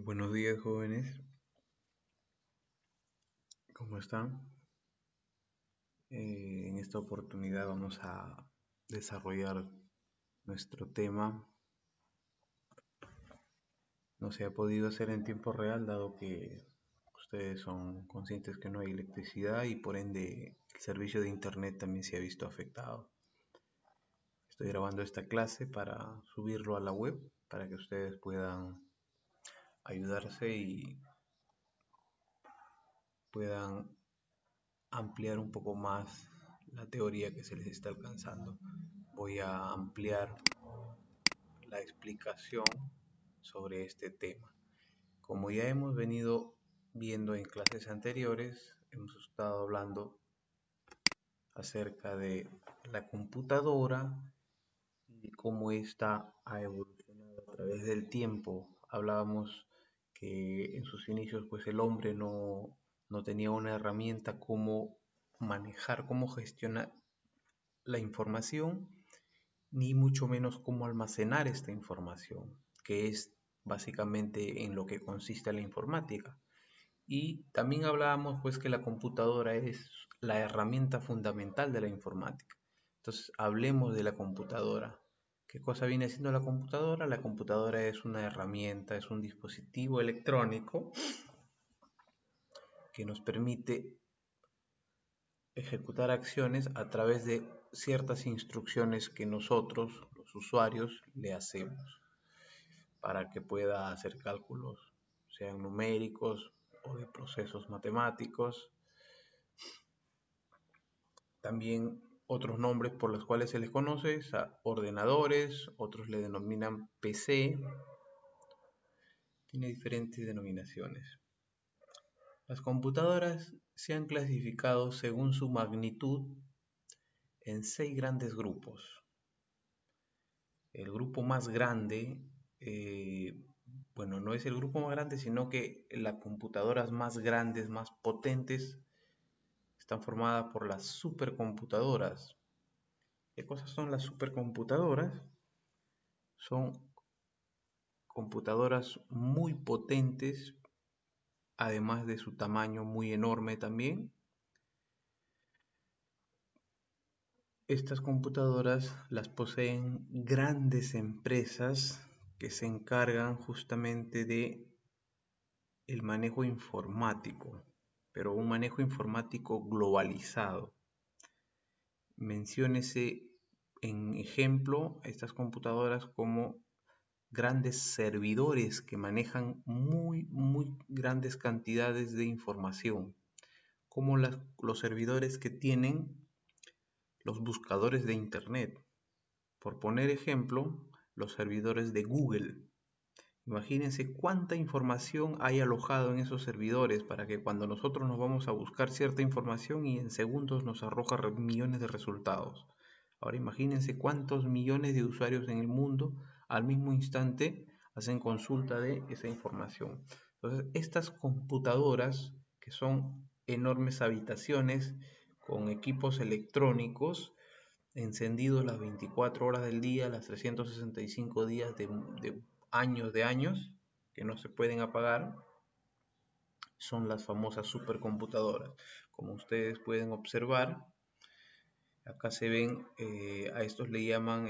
Buenos días, jóvenes. ¿Cómo están? En esta oportunidad vamos a desarrollar nuestro tema. No se ha podido hacer en tiempo real, dado que ustedes son conscientes que no hay electricidad y por ende el servicio de internet también se ha visto afectado. Estoy grabando esta clase para subirlo a la web para que ustedes puedan ayudarse y puedan ampliar un poco más la teoría que se les está alcanzando. Voy a ampliar la explicación sobre este tema. Como ya hemos venido viendo en clases anteriores, hemos estado hablando acerca de la computadora y cómo ésta ha evolucionado a través del tiempo. Hablábamos que en sus inicios pues el hombre no tenía una herramienta cómo manejar, cómo gestionar la información, ni mucho menos cómo almacenar esta información, que es básicamente en lo que consiste la informática. Y también hablábamos pues que la computadora es la herramienta fundamental de la informática. Entonces, hablemos de la computadora. ¿Qué cosa viene siendo la computadora? La computadora es una herramienta, es un dispositivo electrónico que nos permite ejecutar acciones a través de ciertas instrucciones que nosotros, los usuarios, le hacemos para que pueda hacer cálculos, sean numéricos o de procesos matemáticos. También otros nombres por los cuales se les conoce, ordenadores, otros le denominan PC, tiene diferentes denominaciones. Las computadoras se han clasificado según su magnitud en 6 grandes grupos. El grupo más grande, bueno, no es el grupo más grande, sino que las computadoras más grandes, más potentes, están formadas por las supercomputadoras. ¿Qué cosas son las supercomputadoras? Son computadoras muy potentes, además de su tamaño muy enorme también. Estas computadoras las poseen grandes empresas que se encargan justamente de el manejo informático, pero un manejo informático globalizado. Menciónese en ejemplo a estas computadoras como grandes servidores que manejan muy grandes cantidades de información, como los servidores que tienen los buscadores de internet. Por poner ejemplo, los servidores de Google. Imagínense cuánta información hay alojado en esos servidores para que cuando nosotros nos vamos a buscar cierta información y en segundos nos arroja millones de resultados. Ahora imagínense cuántos millones de usuarios en el mundo al mismo instante hacen consulta de esa información. Entonces, estas computadoras, que son enormes habitaciones con equipos electrónicos encendidos las 24 horas del día, las 365 días de años, que no se pueden apagar, son las famosas supercomputadoras. Como ustedes pueden observar, acá se ven, a estos le llaman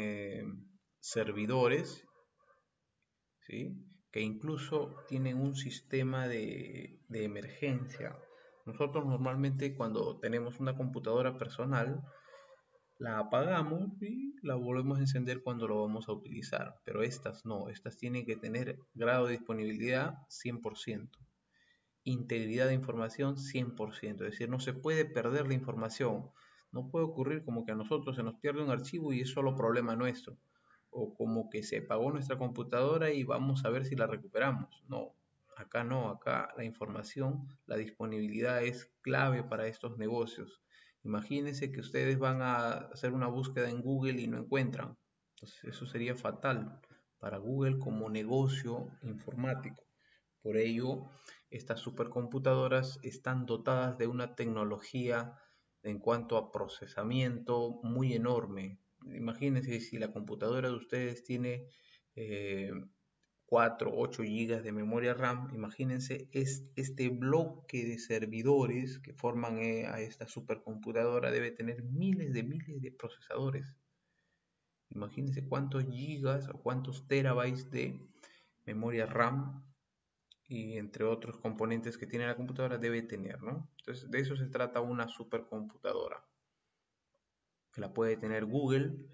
servidores, ¿sí? Que incluso tienen un sistema de emergencia. Nosotros normalmente cuando tenemos una computadora personal, la apagamos y la volvemos a encender cuando lo vamos a utilizar, pero estas no, estas tienen que tener grado de disponibilidad 100%, integridad de información 100%, es decir, no se puede perder la información, no puede ocurrir como que a nosotros se nos pierde un archivo y es solo problema nuestro, o como que se apagó nuestra computadora y vamos a ver si la recuperamos, no, acá la información, la disponibilidad es clave para estos negocios. Imagínense que ustedes van a hacer una búsqueda en Google y no encuentran. Entonces eso sería fatal para Google como negocio informático. Por ello, estas supercomputadoras están dotadas de una tecnología en cuanto a procesamiento muy enorme. Imagínense si la computadora de ustedes tiene eh, 4, 8 GB de memoria RAM, imagínense, este bloque de servidores que forman a esta supercomputadora debe tener miles de procesadores. Imagínense cuántos gigas o cuántos terabytes de memoria RAM y entre otros componentes que tiene la computadora debe tener, ¿no? Entonces, de eso se trata una supercomputadora. Que la puede tener Google,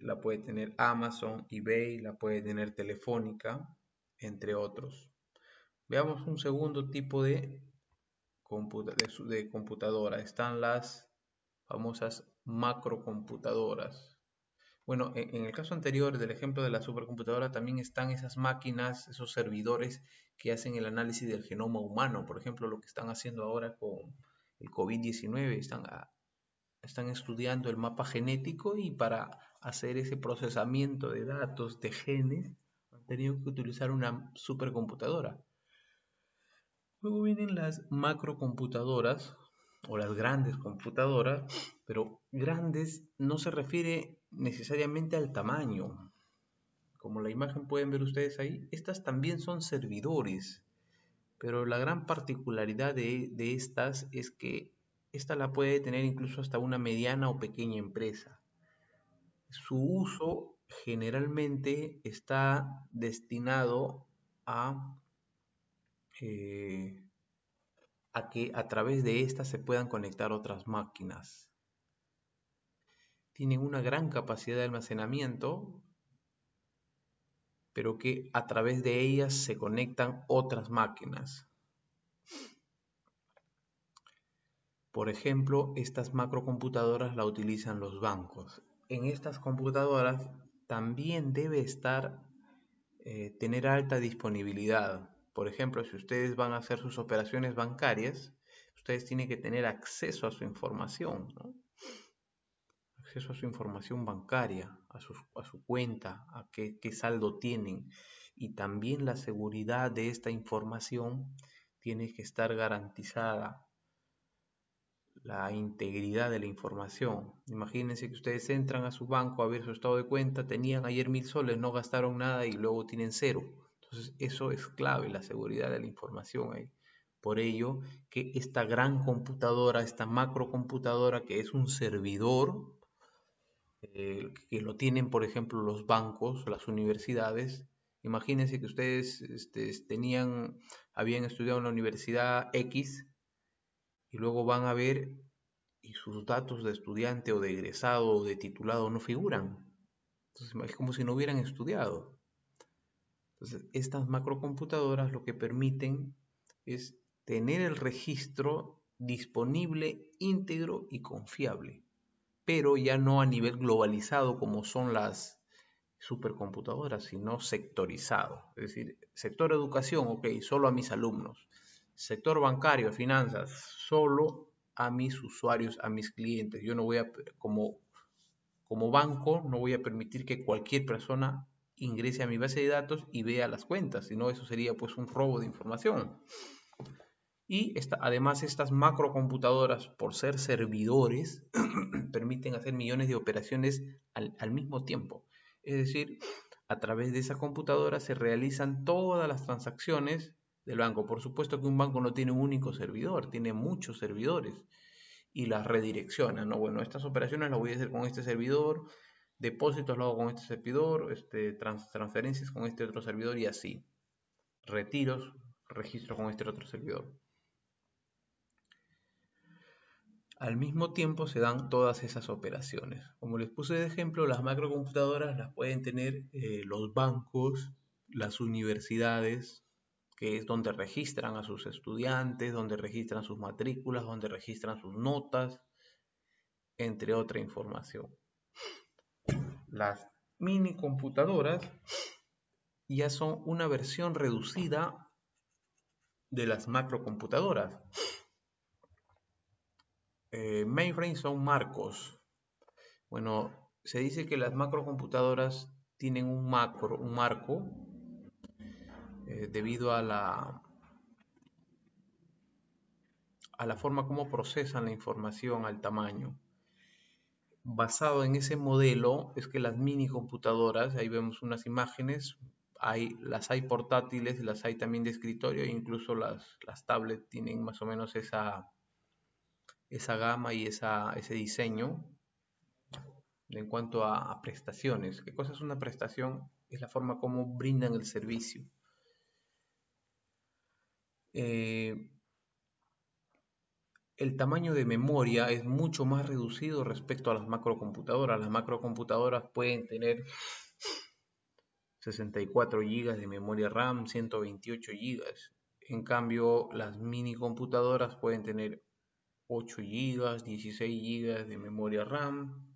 la puede tener Amazon, eBay, la puede tener Telefónica, entre otros. Veamos un segundo tipo de computadora. Están las famosas macrocomputadoras. Bueno, en el caso anterior del ejemplo de la supercomputadora también están esas máquinas, esos servidores que hacen el análisis del genoma humano. Por ejemplo, lo que están haciendo ahora con el COVID-19, están estudiando el mapa genético y para hacer ese procesamiento de datos, de genes, han tenido que utilizar una supercomputadora. Luego vienen las macrocomputadoras o las grandes computadoras, pero grandes no se refiere necesariamente al tamaño. Como la imagen pueden ver ustedes ahí, estas también son servidores, pero la gran particularidad de estas es que esta la puede tener incluso hasta una mediana o pequeña empresa. Su uso generalmente está destinado a que a través de esta se puedan conectar otras máquinas. Tienen una gran capacidad de almacenamiento, pero que a través de ellas se conectan otras máquinas. Por ejemplo, estas macrocomputadoras la utilizan los bancos. En estas computadoras también debe tener alta disponibilidad. Por ejemplo, si ustedes van a hacer sus operaciones bancarias, ustedes tienen que tener acceso a su información, ¿no? Acceso a su información bancaria, a su cuenta, a qué saldo tienen. Y también la seguridad de esta información tiene que estar garantizada. La integridad de la información. Imagínense que ustedes entran a su banco a ver su estado de cuenta, tenían ayer 1000 soles, no gastaron nada y luego tienen 0. Entonces eso es clave, la seguridad de la información ahí. Por ello que esta gran computadora, esta macrocomputadora que es un servidor, que lo tienen por ejemplo los bancos, las universidades, imagínense que ustedes habían estudiado en la universidad X y luego van a ver y sus datos de estudiante o de egresado o de titulado no figuran. Entonces es como si no hubieran estudiado. Entonces estas macrocomputadoras lo que permiten es tener el registro disponible, íntegro y confiable, pero ya no a nivel globalizado como son las supercomputadoras, sino sectorizado. Es decir, sector educación, ok, solo a mis alumnos. Sector bancario, finanzas, solo a mis usuarios, a mis clientes. Yo no voy a, como banco, no voy a permitir que cualquier persona ingrese a mi base de datos y vea las cuentas, sino eso sería pues un robo de información. Y además estas macrocomputadoras, por ser servidores, permiten hacer millones de operaciones al mismo tiempo. Es decir, a través de esa computadora se realizan todas las transacciones del banco. Por supuesto que un banco no tiene un único servidor, tiene muchos servidores y las redirecciona, ¿no? Bueno, estas operaciones las voy a hacer con este servidor, depósitos lo hago con este servidor, transferencias con este otro servidor y así. Retiros, registro con este otro servidor. Al mismo tiempo se dan todas esas operaciones. Como les puse de ejemplo, las macrocomputadoras las pueden tener los bancos, las universidades, que es donde registran a sus estudiantes, donde registran sus matrículas, donde registran sus notas, entre otra información. Las mini computadoras ya son una versión reducida de las macrocomputadoras. Mainframes son marcos. Bueno, se dice que las macrocomputadoras tienen un marco, debido a la forma como procesan la información, al tamaño. Basado en ese modelo es que las mini computadoras, ahí vemos unas imágenes, Las hay portátiles, las hay también de escritorio, e incluso las tablets tienen más o menos esa gama y ese diseño en cuanto a prestaciones. ¿Qué cosa es una prestación? Es la forma como brindan el servicio. Eh, el tamaño de memoria es mucho más reducido respecto a las macrocomputadoras. Las macrocomputadoras pueden tener 64 GB de memoria RAM, 128 GB. En cambio, las mini computadoras pueden tener 8 GB, 16 GB de memoria RAM.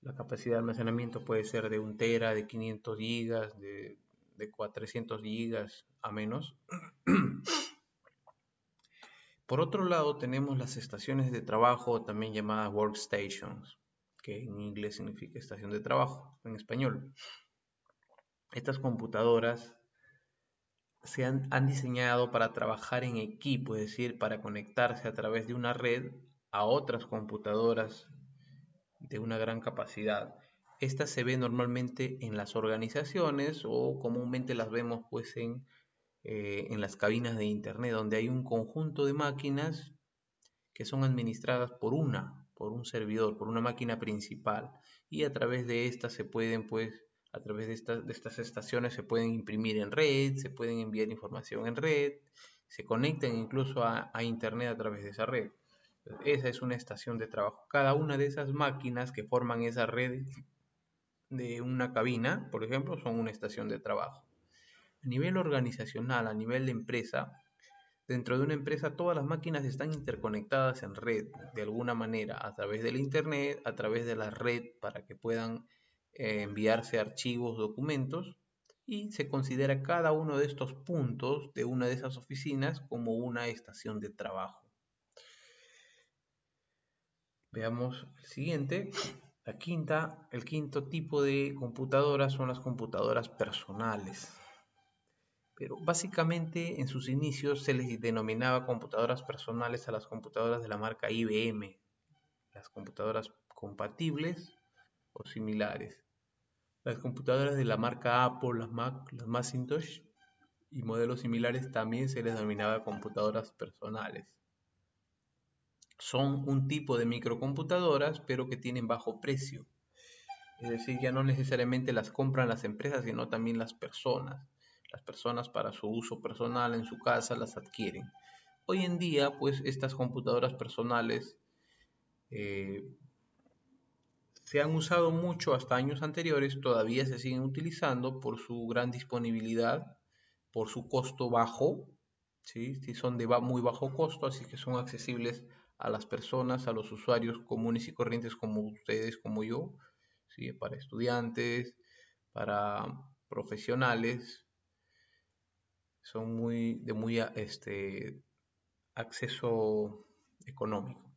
La capacidad de almacenamiento puede ser de 1 tera, de 500 GB, de 400 GB a menos. Por otro lado, tenemos las estaciones de trabajo, también llamadas workstations, que en inglés significa estación de trabajo, en español. Estas computadoras han diseñado para trabajar en equipo, es decir, para conectarse a través de una red a otras computadoras de una gran capacidad. Estas se ven normalmente en las organizaciones o comúnmente las vemos pues en las cabinas de internet, donde hay un conjunto de máquinas que son administradas por un servidor, por una máquina principal, y a través de estas se pueden pues a través de estas estaciones se pueden imprimir en red, se pueden enviar información en red, se conectan incluso a internet a través de esa red. Esa es una estación de trabajo. Cada una de esas máquinas que forman esa red de una cabina, por ejemplo, son una estación de trabajo. A nivel organizacional, a nivel de empresa, dentro de una empresa todas las máquinas están interconectadas en red de alguna manera, a través del internet, a través de la red para que puedan enviarse archivos, documentos, y se considera cada uno de estos puntos de una de esas oficinas como una estación de trabajo. Veamos el siguiente. El quinto tipo de computadoras son las computadoras personales. Pero básicamente en sus inicios se les denominaba computadoras personales a las computadoras de la marca IBM, las computadoras compatibles o similares. Las computadoras de la marca Apple, las Mac, las Macintosh y modelos similares también se les denominaba computadoras personales. Son un tipo de microcomputadoras, pero que tienen bajo precio. Es decir, ya no necesariamente las compran las empresas, sino también las personas. Las personas para su uso personal en su casa las adquieren. Hoy en día, pues estas computadoras personales se han usado mucho hasta años anteriores, todavía se siguen utilizando por su gran disponibilidad, por su costo bajo, ¿sí? Sí, son de muy bajo costo, así que son accesibles a las personas, a los usuarios comunes y corrientes como ustedes, como yo, ¿sí? Para estudiantes, para profesionales, son de muy acceso económico.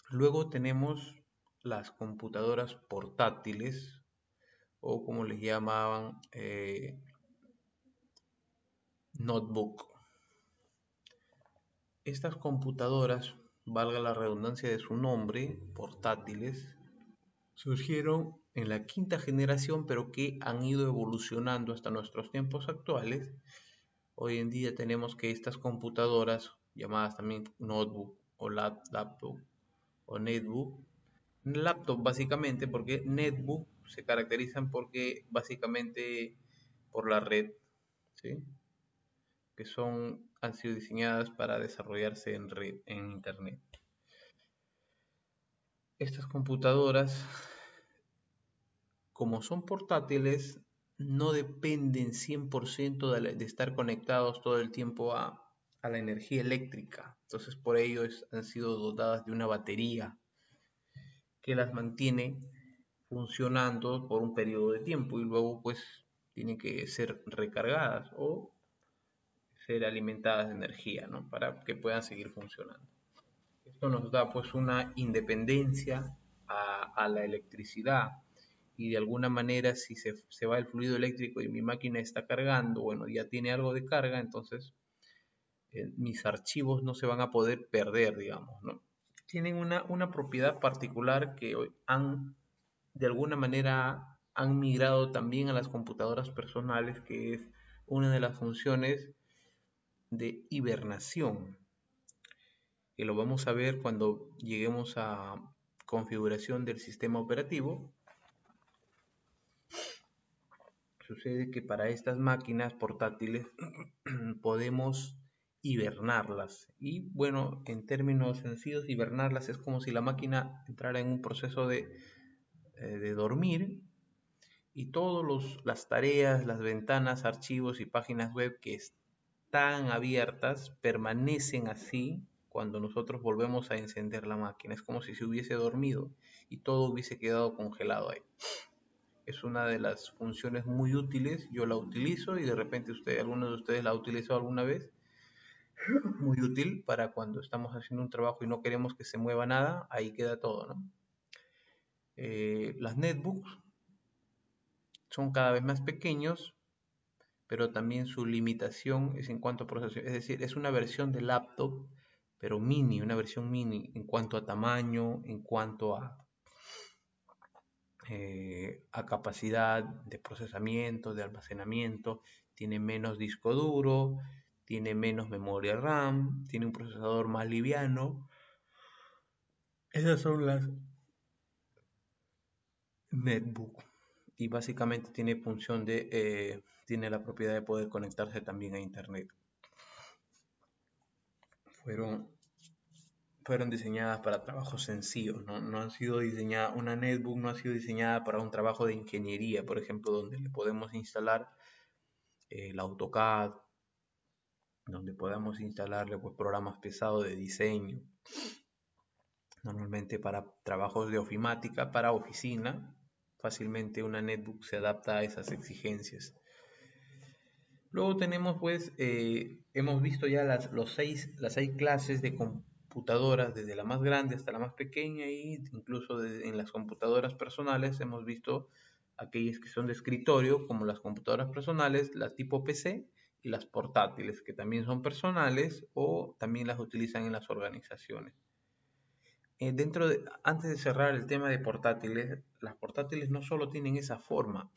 Luego tenemos las computadoras portátiles o como les llamaban notebook. Estas computadoras, valga la redundancia de su nombre, portátiles, surgieron en la quinta generación, pero que han ido evolucionando hasta nuestros tiempos actuales. Hoy en día tenemos que estas computadoras, llamadas también notebook o laptop o netbook, laptop básicamente porque netbook se caracterizan porque básicamente por la red, ¿sí? Que han sido diseñadas para desarrollarse en red, en internet. Estas computadoras, como son portátiles, no dependen 100% de estar conectados todo el tiempo a la energía eléctrica. Entonces por ello han sido dotadas de una batería que las mantiene funcionando por un periodo de tiempo y luego pues tienen que ser recargadas o ser alimentadas de energía, ¿no? Para que puedan seguir funcionando. Esto nos da pues una independencia a la electricidad y de alguna manera si se va el fluido eléctrico y mi máquina está cargando, bueno, ya tiene algo de carga, entonces mis archivos no se van a poder perder, digamos, ¿no? Tienen una propiedad particular que han de alguna manera han migrado también a las computadoras personales, que es una de las funciones de hibernación, que lo vamos a ver cuando lleguemos a configuración del sistema operativo. Sucede que para estas máquinas portátiles podemos hibernarlas. Y bueno, en términos sencillos, hibernarlas es como si la máquina entrara en un proceso de dormir, y todas las tareas, las ventanas, archivos y páginas web que están abiertas permanecen así cuando nosotros volvemos a encender la máquina. Es como si se hubiese dormido y todo hubiese quedado congelado ahí. Es una de las funciones muy útiles. Yo la utilizo y de repente alguno de ustedes la ha utilizado alguna vez. Muy útil para cuando estamos haciendo un trabajo y no queremos que se mueva nada, ahí queda todo, ¿no? Las netbooks son cada vez más pequeños, pero también su limitación es en cuanto a proceso. Es decir, es una versión de laptop, pero mini, una versión mini en cuanto a tamaño, en cuanto a capacidad de procesamiento, de almacenamiento. Tiene menos disco duro, tiene menos memoria RAM, tiene un procesador más liviano. Esas son las netbook, y básicamente tiene la propiedad de poder conectarse también a internet. Fueron diseñadas para trabajos sencillos, no han sido diseñadas, una netbook no ha sido diseñada para un trabajo de ingeniería, por ejemplo, donde le podemos instalar el AutoCAD, donde podamos instalarle pues, programas pesados de diseño. Normalmente para trabajos de ofimática, para oficina, fácilmente una netbook se adapta a esas exigencias. Luego tenemos pues, hemos visto ya las 6 clases de computadoras, desde la más grande hasta la más pequeña, y incluso en las computadoras personales hemos visto aquellas que son de escritorio, como las computadoras personales, las tipo PC, y las portátiles, que también son personales o también las utilizan en las organizaciones. Antes de cerrar el tema de portátiles, las portátiles no solo tienen esa forma,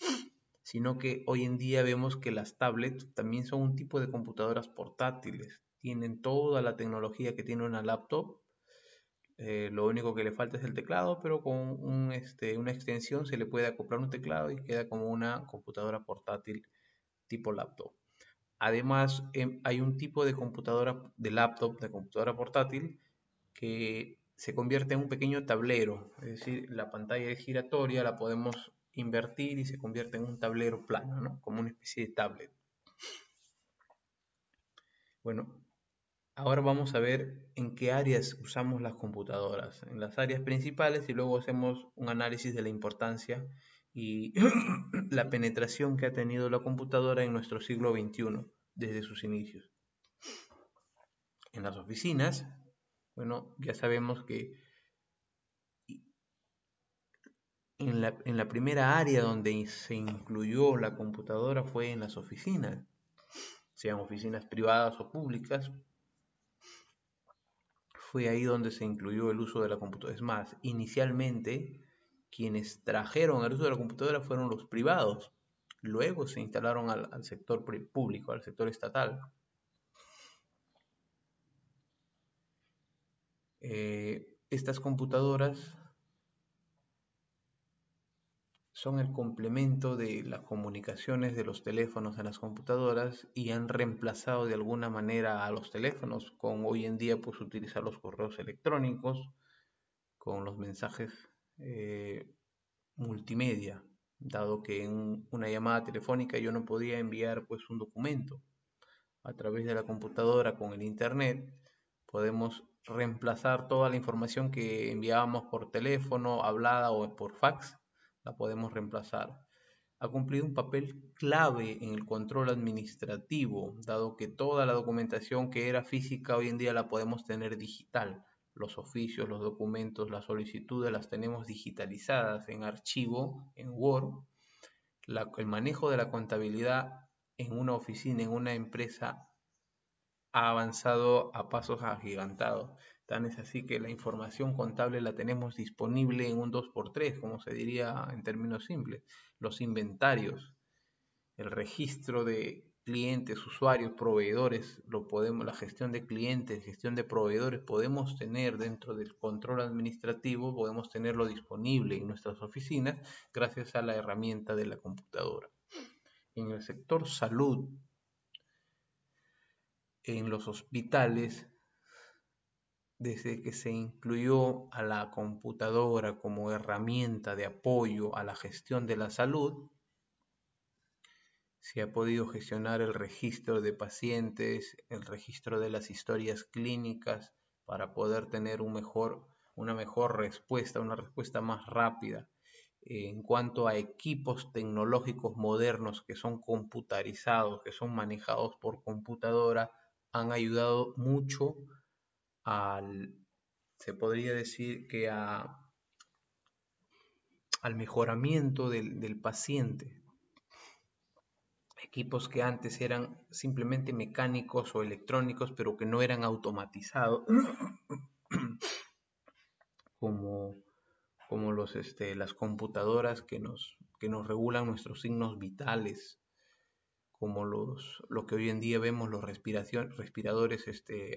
sino que hoy en día vemos que las tablets también son un tipo de computadoras portátiles. Tienen toda la tecnología que tiene una laptop. Lo único que le falta es el teclado, pero con una extensión se le puede acoplar un teclado y queda como una computadora portátil tipo laptop. Además, hay un tipo de computadora de laptop, de computadora portátil, que se convierte en un pequeño tablero. Es decir, la pantalla es giratoria, la podemos invertir y se convierte en un tablero plano, ¿no? Como una especie de tablet. Bueno, ahora vamos a ver en qué áreas usamos las computadoras. En las áreas principales, y luego hacemos un análisis de la importancia y la penetración que ha tenido la computadora en nuestro siglo XXI desde sus inicios. En las oficinas, bueno, ya sabemos que en la primera área donde se incluyó la computadora fue en las oficinas, sean oficinas privadas o públicas. Fue ahí donde se incluyó el uso de la computadora. Es más, inicialmente quienes trajeron el uso de la computadora fueron los privados. Luego se instalaron al sector público, al sector estatal. Estas computadoras son el complemento de las comunicaciones de los teléfonos en las computadoras, y han reemplazado de alguna manera a los teléfonos, con hoy en día pues utilizar los correos electrónicos, con los mensajes multimedia, dado que en una llamada telefónica yo no podía enviar pues un documento. A través de la computadora con el internet podemos reemplazar toda la información que enviábamos por teléfono, hablada o por fax, la podemos reemplazar. Ha cumplido un papel clave en el control administrativo, dado que toda la documentación que era física hoy en día la podemos tener digital. Los oficios, los documentos, las solicitudes las tenemos digitalizadas en archivo, en Word. El manejo de la contabilidad en una oficina, en una empresa, ha avanzado a pasos agigantados. Tan es así que la información contable la tenemos disponible en un 2x3, como se diría en términos simples. Los inventarios, el registro de clientes, usuarios, proveedores, la gestión de clientes, gestión de proveedores, podemos tener dentro del control administrativo, podemos tenerlo disponible en nuestras oficinas gracias a la herramienta de la computadora. En el sector salud, en los hospitales, desde que se incluyó a la computadora como herramienta de apoyo a la gestión de la salud, se ha podido gestionar el registro de pacientes, el registro de las historias clínicas para poder tener una mejor respuesta, una respuesta más rápida. En cuanto a equipos tecnológicos modernos que son computarizados, que son manejados por computadora, han ayudado mucho se podría decir que al mejoramiento del paciente. Equipos que antes eran simplemente mecánicos o electrónicos, pero que no eran automatizados, como las computadoras que nos regulan nuestros signos vitales, como lo que hoy en día vemos, los respiradores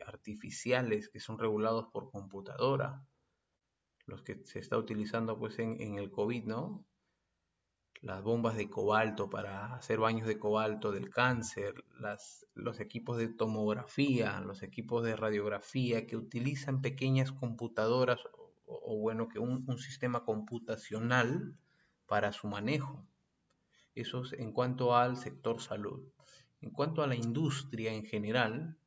artificiales que son regulados por computadora, los que se está utilizando pues en el COVID, ¿no? Las bombas de cobalto para hacer baños de cobalto del cáncer, los equipos de tomografía, los equipos de radiografía que utilizan pequeñas computadoras o bueno, que un sistema computacional para su manejo. Eso es en cuanto al sector salud. En cuanto a la industria en general,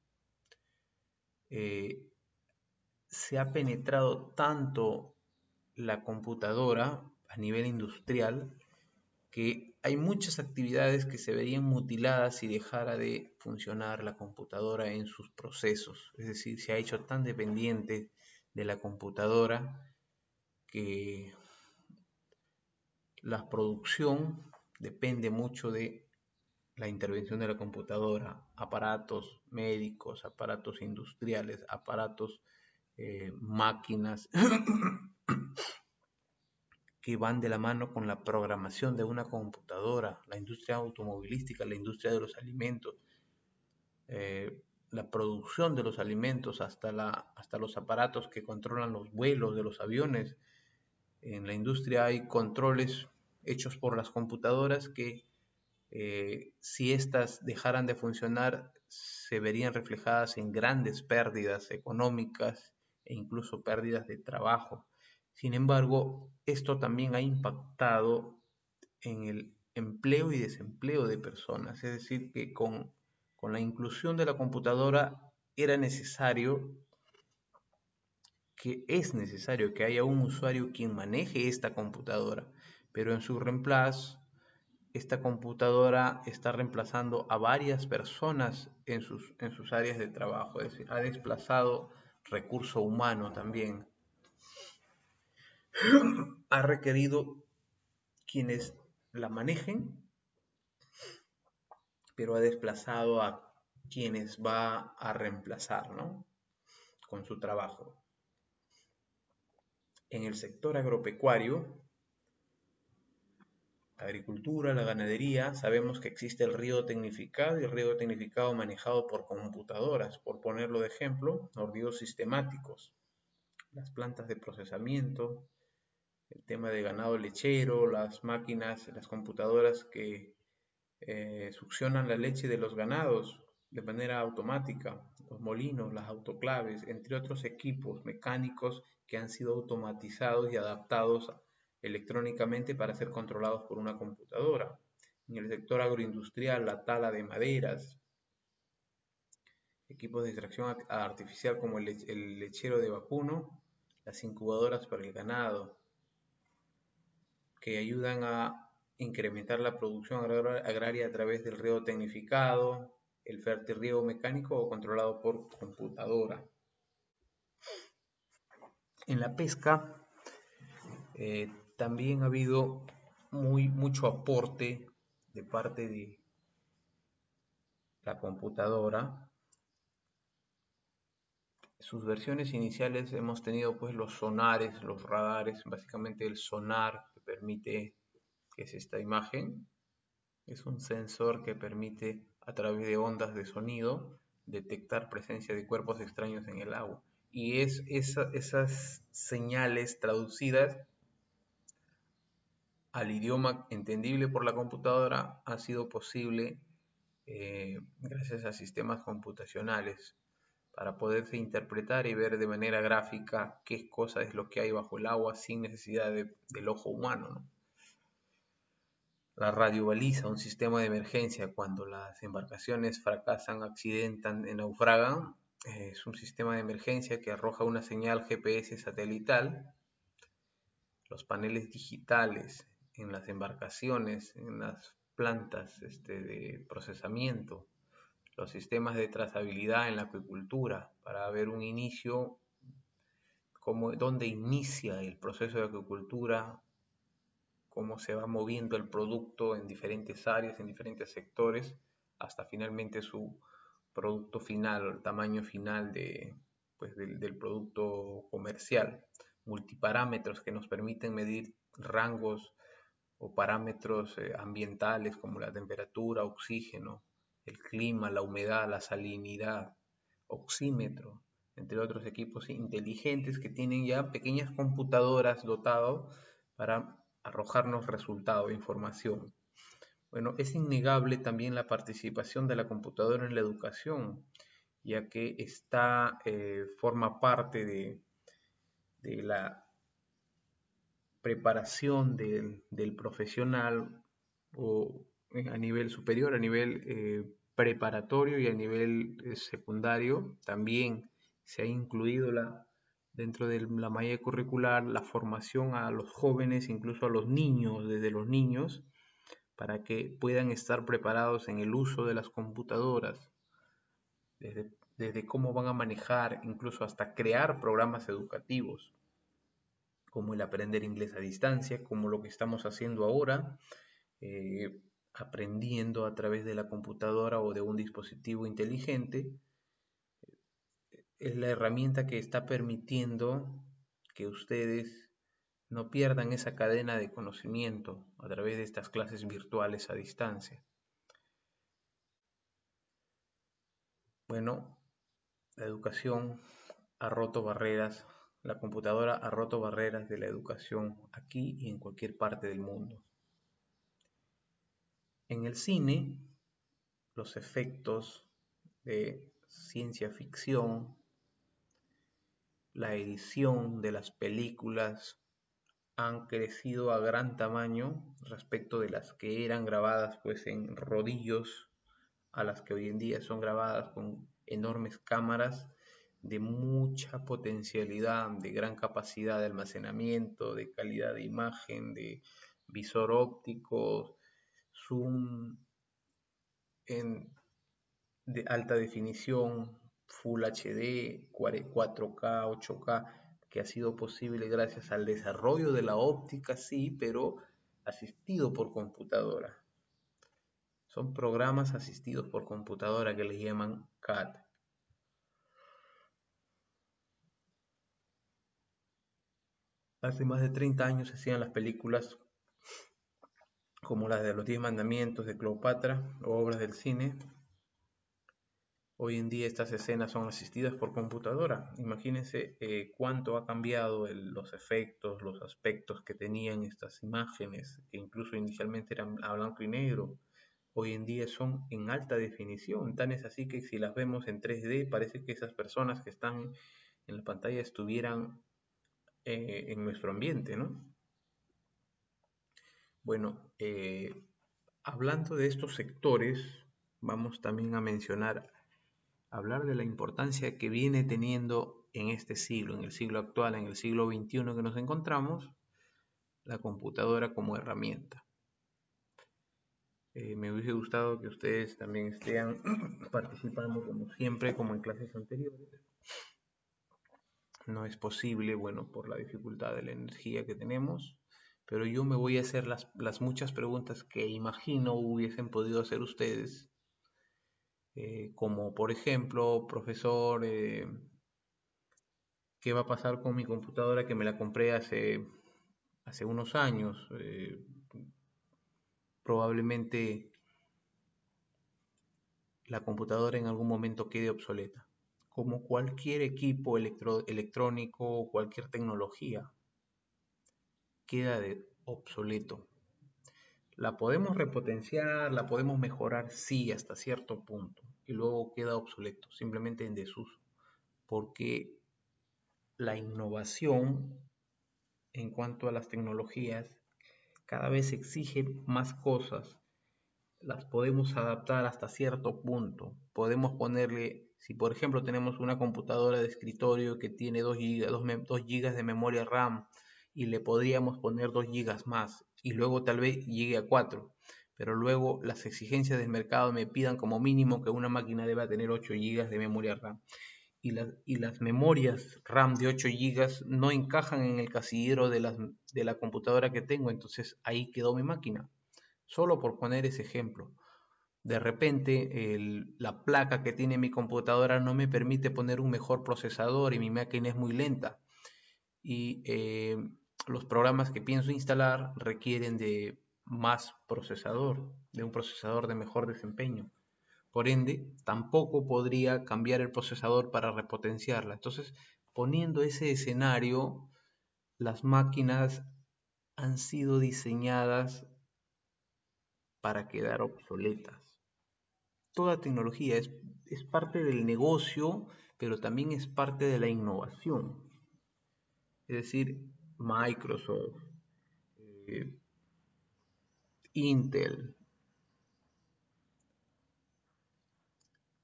se ha penetrado tanto la computadora a nivel industrial que hay muchas actividades que se verían mutiladas si dejara de funcionar la computadora en sus procesos. Es decir, se ha hecho tan dependiente de la computadora que la producción depende mucho de la intervención de la computadora, aparatos médicos, aparatos industriales, aparatos, máquinas que van de la mano con la programación de una computadora, la industria automovilística, la industria de los alimentos, la producción de los alimentos hasta los aparatos que controlan los vuelos de los aviones. En la industria hay controles hechos por las computadoras que si éstas dejaran de funcionar se verían reflejadas en grandes pérdidas económicas e incluso pérdidas de trabajo. Sin embargo, esto también ha impactado en el empleo y desempleo de personas, es decir, que con la inclusión de la computadora es necesario que haya un usuario quien maneje esta computadora, pero en su reemplazo, esta computadora está reemplazando a varias personas en sus áreas de trabajo, es decir, ha desplazado recurso humano también. Ha requerido quienes la manejen, pero ha desplazado a quienes va a reemplazar, ¿no? Con su trabajo. En el sector agropecuario, la agricultura, la ganadería, sabemos que existe el riego tecnificado y el riego tecnificado manejado por computadoras, por ponerlo de ejemplo, los riegos sistemáticos, las plantas de procesamiento, el tema de ganado lechero, las máquinas, las computadoras que succionan la leche de los ganados de manera automática, los molinos, las autoclaves, entre otros equipos mecánicos que han sido automatizados y adaptados electrónicamente para ser controlados por una computadora. En el sector agroindustrial, la tala de maderas, equipos de extracción artificial como el lechero de vacuno, las incubadoras para el ganado, que ayudan a incrementar la producción agraria a través del riego tecnificado, el fertirriego mecánico o controlado por computadora. En la pesca también ha habido mucho aporte de parte de la computadora sus versiones iniciales hemos tenido pues los sonares, los radares, básicamente el sonar que permite, que es esta imagen, es un sensor que permite a través de ondas de sonido detectar presencia de cuerpos extraños en el agua. Y esas señales traducidas al idioma entendible por la computadora ha sido posible gracias a sistemas computacionales para poderse interpretar y ver de manera gráfica qué cosa es lo que hay bajo el agua sin necesidad del ojo humano, ¿no? La radiobaliza, un sistema de emergencia cuando las embarcaciones fracasan, accidentan, naufragan, es un sistema de emergencia que arroja una señal GPS satelital. Los paneles digitales en las embarcaciones, en las plantas de procesamiento, los sistemas de trazabilidad en la acuicultura para ver un inicio, dónde inicia el proceso de acuicultura, cómo se va moviendo el producto en diferentes áreas, en diferentes sectores, hasta finalmente su producto final o el tamaño final del producto comercial. Multiparámetros que nos permiten medir rangos o parámetros ambientales como la temperatura, oxígeno, el clima, la humedad, la salinidad, oxímetro, entre otros equipos inteligentes que tienen ya pequeñas computadoras dotadas para arrojarnos resultados, información. Bueno, es innegable también la participación de la computadora en la educación, ya que forma parte de la preparación del profesional o a nivel superior, a nivel preparatorio y a nivel secundario. También se ha incluido dentro de la malla curricular la formación a los jóvenes, incluso a los niños, desde los niños, para que puedan estar preparados en el uso de las computadoras, desde cómo van a manejar, incluso hasta crear programas educativos, como el aprender inglés a distancia, como lo que estamos haciendo ahora, aprendiendo a través de la computadora o de un dispositivo inteligente. Es la herramienta que está permitiendo que ustedes no pierdan esa cadena de conocimiento a través de estas clases virtuales a distancia. Bueno, la educación ha roto barreras, la computadora ha roto barreras de la educación aquí y en cualquier parte del mundo. En el cine, los efectos de ciencia ficción, la edición de las películas han crecido a gran tamaño respecto de las que eran grabadas pues en rodillos a las que hoy en día son grabadas con enormes cámaras de mucha potencialidad, de gran capacidad de almacenamiento, de calidad de imagen, de visor óptico, zoom de alta definición, Full HD, 4K, 8K, que ha sido posible gracias al desarrollo de la óptica, sí, pero asistido por computadora. Son programas asistidos por computadora que les llaman CAD. Hace más de 30 años se hacían las películas como las de los 10 mandamientos de Cleopatra o obras del cine. Hoy en día estas escenas son asistidas por computadora. Imagínense cuánto ha cambiado los efectos, los aspectos que tenían estas imágenes, que incluso inicialmente eran a blanco y negro. Hoy en día son en alta definición. Tan es así que si las vemos en 3D, parece que esas personas que están en la pantalla estuvieran en nuestro ambiente, ¿no? Bueno, hablando de estos sectores, vamos también a hablar de la importancia que viene teniendo en este siglo, en el siglo actual, en el siglo XXI que nos encontramos, la computadora como herramienta. Me hubiese gustado que ustedes también estén participando como siempre, como en clases anteriores. No es posible, bueno, por la dificultad de la energía que tenemos, pero yo me voy a hacer las muchas preguntas que imagino hubiesen podido hacer ustedes, como por ejemplo, profesor, ¿Qué va a pasar con mi computadora que me la compré hace unos años? Probablemente la computadora en algún momento quede obsoleta. Como cualquier equipo electrónico o cualquier tecnología, queda obsoleto. La podemos repotenciar, la podemos mejorar, sí, hasta cierto punto, y luego queda obsoleto, simplemente en desuso, porque la innovación en cuanto a las tecnologías cada vez exige más cosas, las podemos adaptar hasta cierto punto. Podemos ponerle, si por ejemplo tenemos una computadora de escritorio que tiene 2 GB, 2 GB de memoria RAM y le podríamos poner 2 GB más y luego tal vez llegue a 4, pero luego las exigencias del mercado me pidan como mínimo que una máquina deba tener 8 GB de memoria RAM. Y las memorias RAM de 8 GB no encajan en el casillero de la computadora que tengo, entonces ahí quedó mi máquina. Solo por poner ese ejemplo. De repente la placa que tiene mi computadora no me permite poner un mejor procesador y mi máquina es muy lenta. Y los programas que pienso instalar requieren de más procesador, de un procesador de mejor desempeño. Por ende, tampoco podría cambiar el procesador para repotenciarla. Entonces, poniendo ese escenario, las máquinas han sido diseñadas para quedar obsoletas. Toda tecnología es parte del negocio, pero también es parte de la innovación. Es decir, Microsoft, eh, Intel,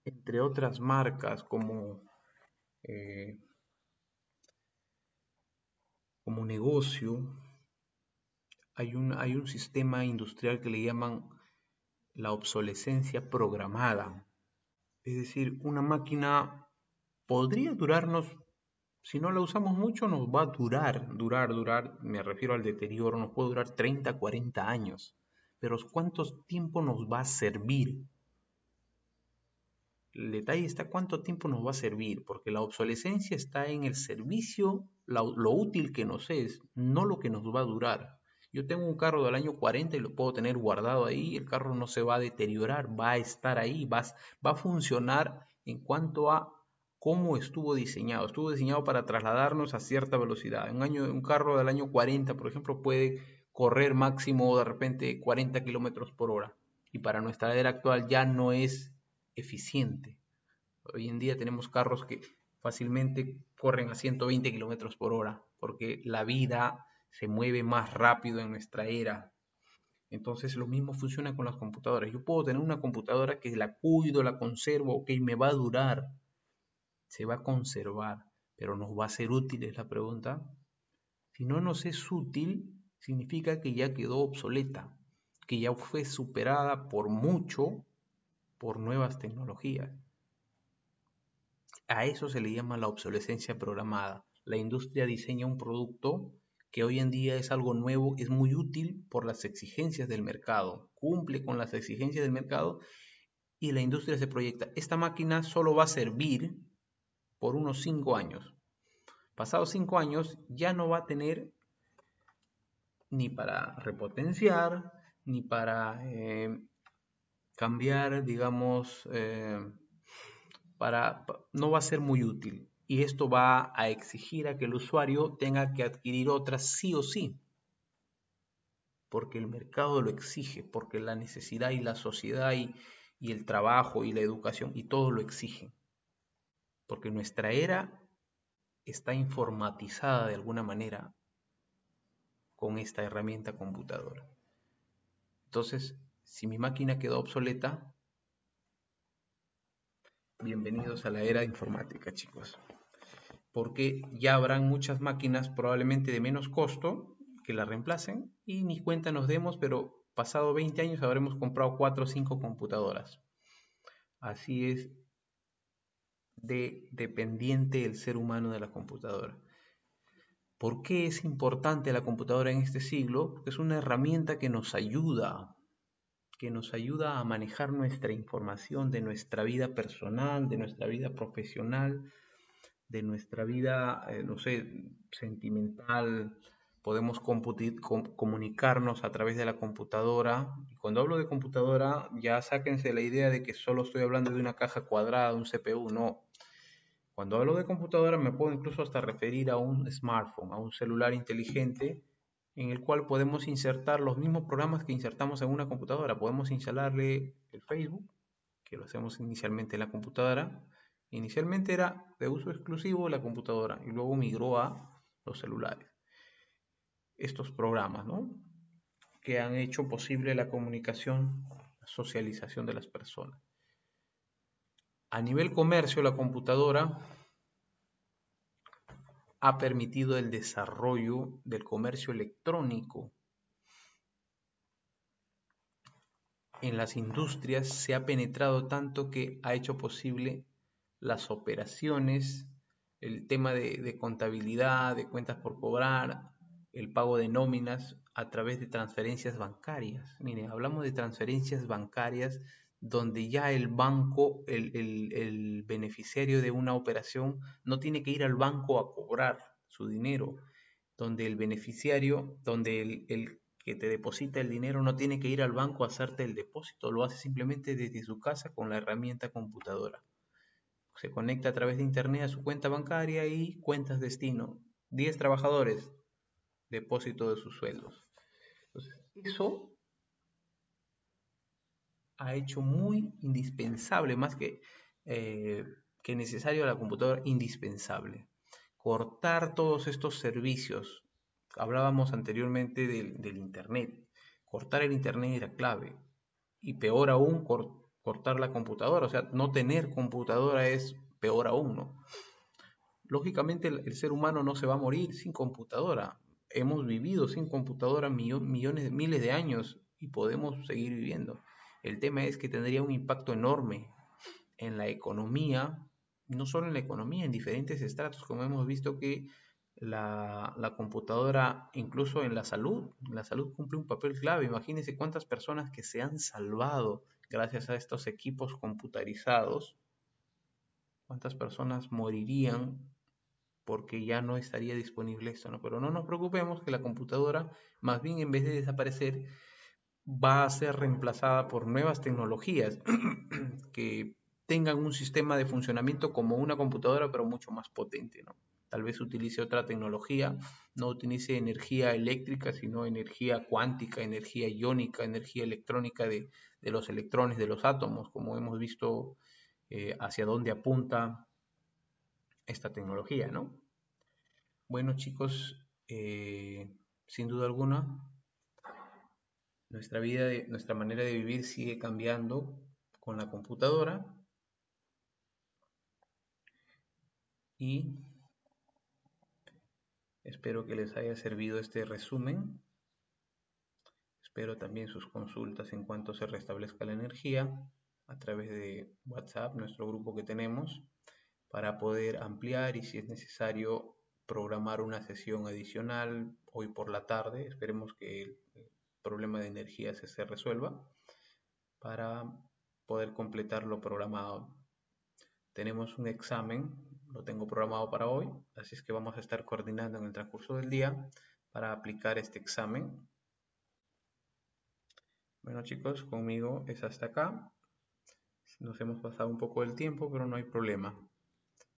entre otras marcas eh, como negocio, hay un sistema industrial que le llaman la obsolescencia programada. Es decir, una máquina podría durarnos, si no la usamos mucho, nos va a durar, me refiero al deterioro, nos puede durar 30, 40 años. Pero ¿cuánto tiempo nos va a servir? El detalle está cuánto tiempo nos va a servir, porque la obsolescencia está en el servicio, lo útil que nos es, no lo que nos va a durar. Yo tengo un carro del año 40 y lo puedo tener guardado ahí, el carro no se va a deteriorar, va a estar ahí, va a funcionar en cuanto a cómo estuvo diseñado. Estuvo diseñado para trasladarnos a cierta velocidad. Un carro del año 40, por ejemplo, puede correr máximo de repente 40 kilómetros por hora. Y para nuestra era actual ya no es eficiente. Hoy en día tenemos carros que fácilmente corren a 120 kilómetros por hora, porque la vida se mueve más rápido en nuestra era. Entonces lo mismo funciona con las computadoras. Yo puedo tener una computadora que la cuido, la conservo, ok, me va a durar, se va a conservar, pero ¿nos va a ser útil? Es la pregunta. Si no nos es útil, significa que ya quedó obsoleta, que ya fue superada por mucho por nuevas tecnologías. A eso se le llama la obsolescencia programada. La industria diseña un producto que hoy en día es algo nuevo, es muy útil por las exigencias del mercado, cumple con las exigencias del mercado y la industria se proyecta. Esta máquina solo va a servir por unos 5 años. Pasados 5 años ya no va a tener ni para repotenciar, ni para cambiar, digamos, no va a ser muy útil. Y esto va a exigir a que el usuario tenga que adquirir otras sí o sí, porque el mercado lo exige, porque la necesidad y la sociedad y el trabajo y la educación y todo lo exigen, porque nuestra era está informatizada de alguna manera con esta herramienta computadora. Entonces, si mi máquina quedó obsoleta, bienvenidos a la era informática, chicos. Porque ya habrán muchas máquinas probablemente de menos costo que la reemplacen y ni cuenta nos demos, pero pasado 20 años habremos comprado 4 o 5 computadoras. Así es de dependiente el ser humano de la computadora. ¿Por qué es importante la computadora en este siglo? Porque es una herramienta que nos ayuda a manejar nuestra información de nuestra vida personal, de nuestra vida profesional, de nuestra vida, no sé, sentimental, podemos comunicarnos a través de la computadora. Y cuando hablo de computadora, ya sáquense la idea de que solo estoy hablando de una caja cuadrada, un CPU, no. Cuando hablo de computadora me puedo incluso hasta referir a un smartphone, a un celular inteligente en el cual podemos insertar los mismos programas que insertamos en una computadora. Podemos instalarle el Facebook, que lo hacemos inicialmente en la computadora. Inicialmente era de uso exclusivo la computadora y luego migró a los celulares. Estos programas, ¿no?, que han hecho posible la comunicación, la socialización de las personas. A nivel comercio, la computadora ha permitido el desarrollo del comercio electrónico. En las industrias se ha penetrado tanto que ha hecho posible las operaciones, el tema de contabilidad, de cuentas por cobrar, el pago de nóminas a través de transferencias bancarias. Miren, hablamos de transferencias bancarias donde ya el banco, el beneficiario de una operación no tiene que ir al banco a cobrar su dinero, donde el beneficiario, donde el que te deposita el dinero no tiene que ir al banco a hacerte el depósito, lo hace simplemente desde su casa con la herramienta computadora. Se conecta a través de internet a su cuenta bancaria y cuentas destino. 10 trabajadores, depósito de sus sueldos. Entonces, eso ha hecho muy indispensable, más que necesario, a la computadora, indispensable. Cortar todos estos servicios. Hablábamos anteriormente del Internet. Cortar el Internet era clave. Y peor aún, cortar la computadora. O sea, no tener computadora es peor aún, ¿no? Lógicamente el ser humano no se va a morir sin computadora. Hemos vivido sin computadora millones, miles de años y podemos seguir viviendo. El tema es que tendría un impacto enorme en la economía, no solo en la economía, en diferentes estratos, como hemos visto que la computadora, incluso en la salud cumple un papel clave. Imagínense cuántas personas que se han salvado gracias a estos equipos computarizados, cuántas personas morirían porque ya no estaría disponible esto, ¿no? Pero no nos preocupemos que la computadora, más bien en vez de desaparecer, va a ser reemplazada por nuevas tecnologías que tengan un sistema de funcionamiento como una computadora, pero mucho más potente, ¿no? Tal vez utilice otra tecnología, no utilice energía eléctrica, sino energía cuántica, energía iónica, energía electrónica de los electrones, de los átomos, como hemos visto hacia dónde apunta esta tecnología, ¿no? Bueno, chicos, sin duda alguna, nuestra vida, nuestra manera de vivir sigue cambiando con la computadora y espero que les haya servido este resumen. Espero también sus consultas en cuanto se restablezca la energía a través de WhatsApp, nuestro grupo que tenemos, para poder ampliar y si es necesario programar una sesión adicional hoy por la tarde. Esperemos que el problema de energía se resuelva para poder completar lo programado. Tenemos un examen, lo tengo programado para hoy, así es que vamos a estar coordinando en el transcurso del día para aplicar este examen. Bueno chicos, conmigo es hasta acá. Nos hemos pasado un poco del tiempo, pero no hay problema.